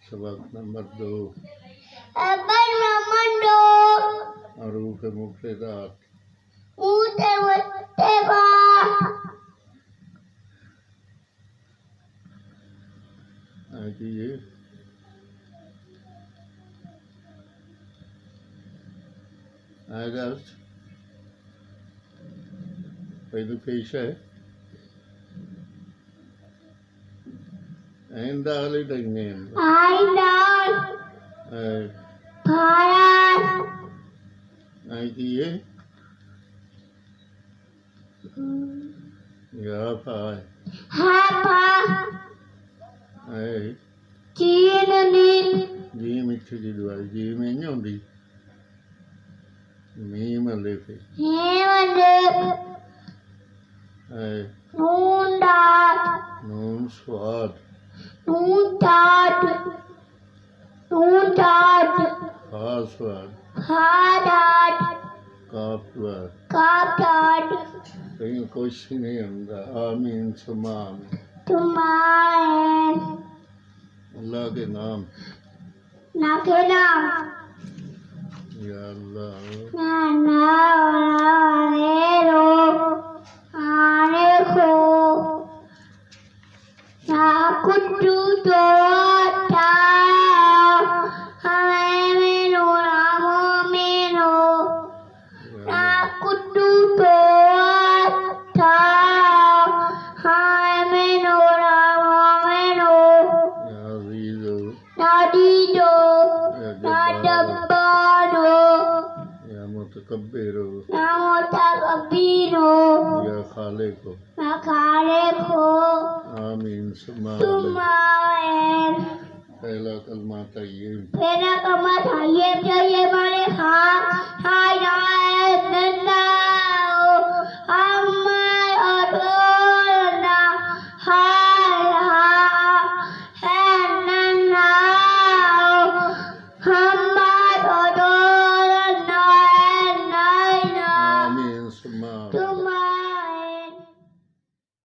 सबक नंबर 2 अरूफ मुफ्तदात ये heedas pelo पेश है ainda ali dengan ये hafaz चीन जी मिठी दी दुआ जी में नहीं होंदी मीम अलिफ नून स्वाद हा स्वाद काफ स्वाद कहीं कुछ नहीं होता आमीन सुमा अल्लाह के नाम या अल्लाह या खालिक हो आमीन सुमा पहला कलमा तय्यब